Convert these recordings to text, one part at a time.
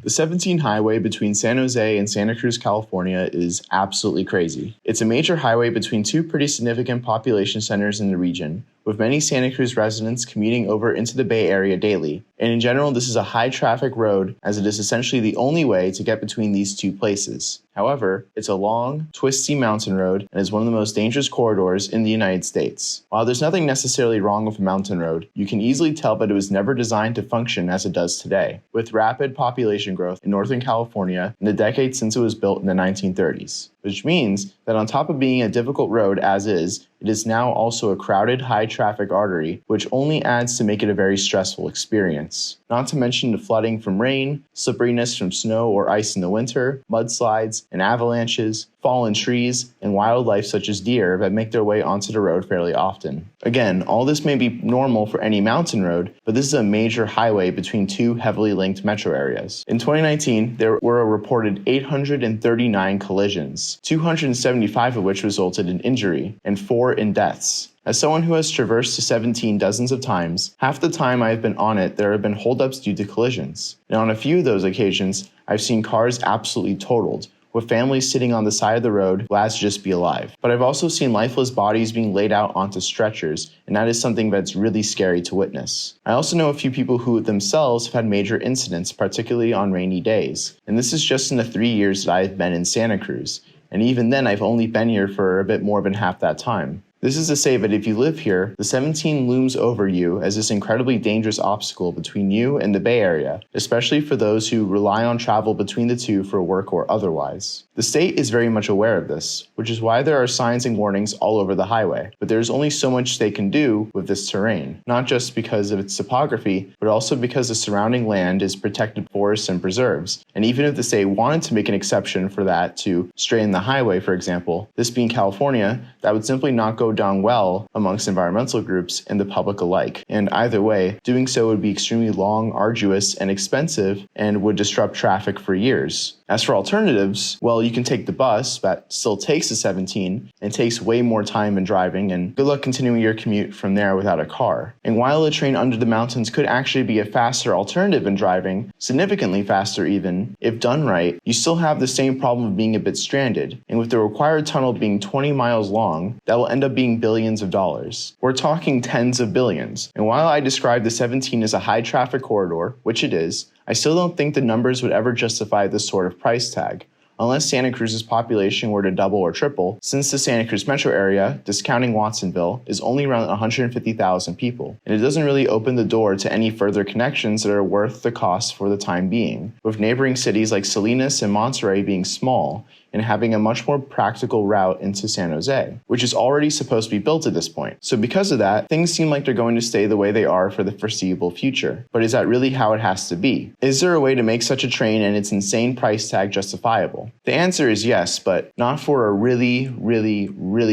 The 17 highway between San Jose and Santa Cruz, California is absolutely crazy. It's a major highway between two pretty significant population centers in the region, with many Santa Cruz residents commuting over into the Bay Area daily. And in general, this is a high-traffic road as it is essentially the only way to get between these two places. However, it's a long, twisty mountain road and is one of the most dangerous corridors in the United States. While there's nothing necessarily wrong with a mountain road, you can easily tell that it was never designed to function as it does today, with rapid population growth in Northern California in the decades since it was built in the 1930s. Which means that on top of being a difficult road as is, it is now also a crowded, high-traffic artery, which only adds to make it a very stressful experience. Not to mention the flooding from rain, slipperiness from snow or ice in the winter, mudslides and avalanches, fallen trees, and wildlife such as deer that make their way onto the road fairly often. Again, all this may be normal for any mountain road, but this is a major highway between two heavily linked metro areas. In 2019, there were a reported 839 collisions, 275 of which resulted in injury, and 4 in deaths. As someone who has traversed the 17 dozens of times, half the time I've been on it, there have been holdups due to collisions. And on a few of those occasions, I've seen cars absolutely totaled, with families sitting on the side of the road glad to just be alive. But I've also seen lifeless bodies being laid out onto stretchers, and that is something that's really scary to witness. I also know a few people who themselves have had major incidents, particularly on rainy days. And this is just in the 3 years that I've been in Santa Cruz. And even then, I've only been here for a bit more than half that time. This is to say that if you live here, the 17 looms over you as this incredibly dangerous obstacle between you and the Bay Area, especially for those who rely on travel between the two for work or otherwise. The state is very much aware of this, which is why there are signs and warnings all over the highway, but there's only so much they can do with this terrain, not just because of its topography, but also because the surrounding land is protected forests and preserves. And even if the state wanted to make an exception for that to straighten the highway, for example, this being California, that would simply not go down well amongst environmental groups and the public alike. And either way, doing so would be extremely long, arduous, and expensive, and would disrupt traffic for years. As for alternatives, well, you can take the bus, that still takes the 17, and takes way more time than driving, and good luck continuing your commute from there without a car. And while a train under the mountains could actually be a faster alternative than driving, significantly faster even, if done right, you still have the same problem of being a bit stranded. And with the required tunnel being 20 miles long, that will end up being billions of dollars. We're talking tens of billions. And while I describe the 17 as a high traffic corridor, which it is, I still don't think the numbers would ever justify this sort of price tag, unless Santa Cruz's population were to double or triple, since the Santa Cruz metro area, discounting Watsonville, is only around 150,000 people, and it doesn't really open the door to any further connections that are worth the cost for the time being, with neighboring cities like Salinas and Monterey being small, and having a much more practical route into San Jose, which is already supposed to be built at this point. So because of that, things seem like they're going to stay the way they are for the foreseeable future. But is that really how it has to be? Is there a way to make such a train and its insane price tag justifiable? The answer is yes, but not for a really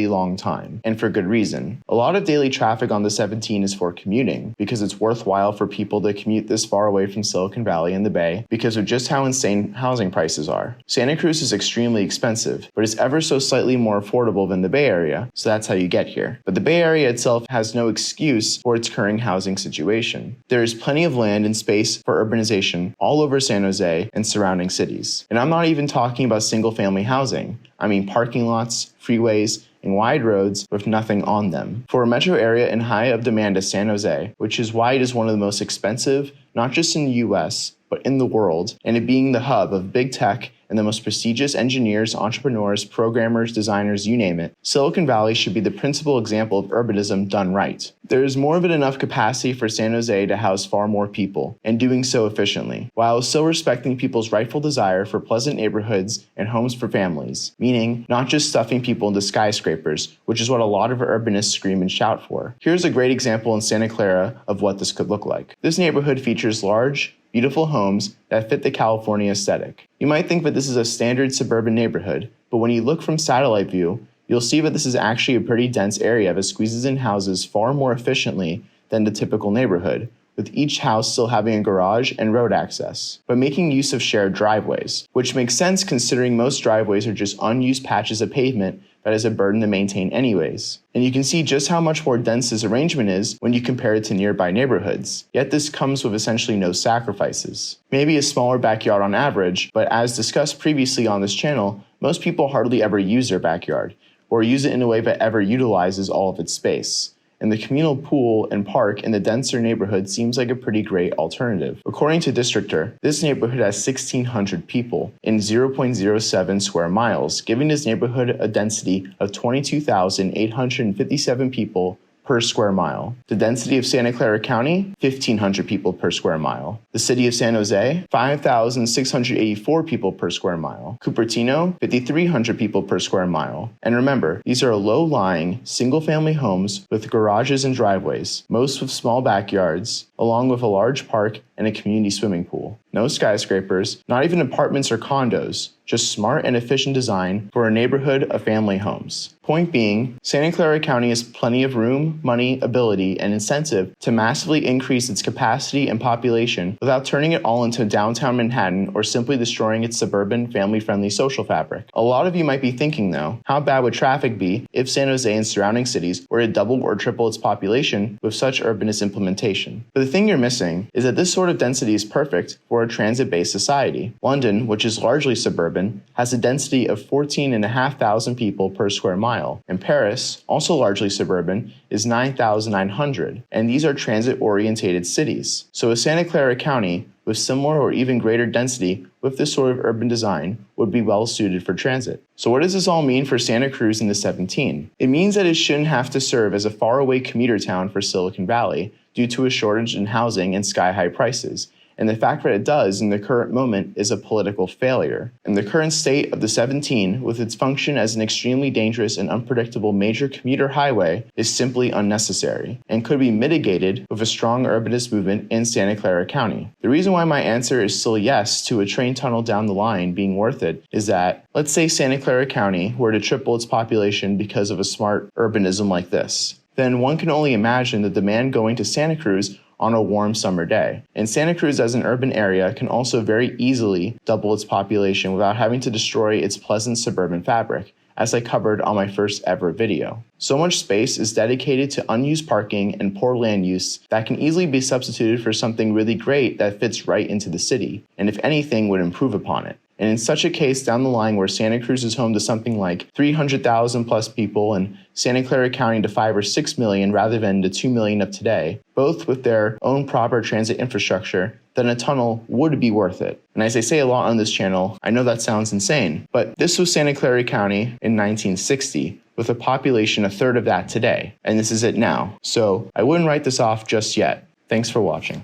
long time, and for good reason. A lot of daily traffic on the 17 is for commuting, because it's worthwhile for people to commute this far away from Silicon Valley and the Bay because of just how insane housing prices are. Santa Cruz is extremely expensive, but it's ever so slightly more affordable than the Bay Area, so that's how you get here. But the Bay Area itself has no excuse for its current housing situation. There is plenty of land and space for urbanization all over San Jose and surrounding cities. And I'm not even talking about single-family housing. I mean parking lots, freeways, and wide roads with nothing on them. For a metro area in high of demand as San Jose, which is why it is one of the most expensive, not just in the US, but in the world, and it being the hub of big tech and the most prestigious engineers, entrepreneurs, programmers, designers, you name it, Silicon Valley should be the principal example of urbanism done right. There is more than enough capacity for San Jose to house far more people, and doing so efficiently, while still respecting people's rightful desire for pleasant neighborhoods and homes for families, meaning not just stuffing people into skyscrapers, which is what a lot of urbanists scream and shout for. Here's a great example in Santa Clara of what this could look like. This neighborhood features large, beautiful homes that fit the California aesthetic. You might think that this is a standard suburban neighborhood, but when you look from satellite view, you'll see that this is actually a pretty dense area that squeezes in houses far more efficiently than the typical neighborhood, with each house still having a garage and road access, but making use of shared driveways, which makes sense considering most driveways are just unused patches of pavement that is a burden to maintain anyways. And you can see just how much more dense this arrangement is when you compare it to nearby neighborhoods. Yet this comes with essentially no sacrifices. Maybe a smaller backyard on average, but as discussed previously on this channel, most people hardly ever use their backyard, or use it in a way that ever utilizes all of its space. And the communal pool and park in the denser neighborhood seems like a pretty great alternative. According to Districtor, this neighborhood has 1,600 people in 0.07 square miles, giving this neighborhood a density of 22,857 people per square mile. The density of Santa Clara County, 1,500 people per square mile. The city of San Jose, 5,684 people per square mile. Cupertino, 5,300 people per square mile. And remember, these are low-lying, single-family homes with garages and driveways, most with small backyards, along with a large park and a community swimming pool. No skyscrapers, not even apartments or condos, just smart and efficient design for a neighborhood of family homes. Point being, Santa Clara County has plenty of room, money, ability, and incentive to massively increase its capacity and population without turning it all into downtown Manhattan or simply destroying its suburban, family-friendly social fabric. A lot of you might be thinking though, how bad would traffic be if San Jose and surrounding cities were to double or triple its population with such urbanist implementation? But the thing you're missing is that this sort of density is perfect for a transit-based society. London, which is largely suburban, has a density of 14,500 people per square mile, and Paris, also largely suburban, is 9,900, and these are transit-orientated cities. So a Santa Clara County with similar or even greater density with this sort of urban design would be well suited for transit. So what does this all mean for Santa Cruz in the 17? It means that it shouldn't have to serve as a faraway commuter town for Silicon Valley due to a shortage in housing and sky-high prices. And the fact that it does in the current moment is a political failure. And the current state of the 17, with its function as an extremely dangerous and unpredictable major commuter highway, is simply unnecessary, and could be mitigated with a strong urbanist movement in Santa Clara County. The reason why my answer is still yes to a train tunnel down the line being worth it is that, let's say Santa Clara County were to triple its population because of a smart urbanism like this. Then one can only imagine the demand going to Santa Cruz on a warm summer day. And Santa Cruz as an urban area can also very easily double its population without having to destroy its pleasant suburban fabric, as I covered on my first ever video. So much space is dedicated to unused parking and poor land use that can easily be substituted for something really great that fits right into the city, and if anything would improve upon it. And in such a case down the line where Santa Cruz is home to something like 300,000 plus people and Santa Clara County to 5 or 6 million rather than the 2 million of today, both with their own proper transit infrastructure, then a tunnel would be worth it. And as I say a lot on this channel, I know that sounds insane, but this was Santa Clara County in 1960, with a population a third of that today, and this is it now. So I wouldn't write this off just yet. Thanks for watching.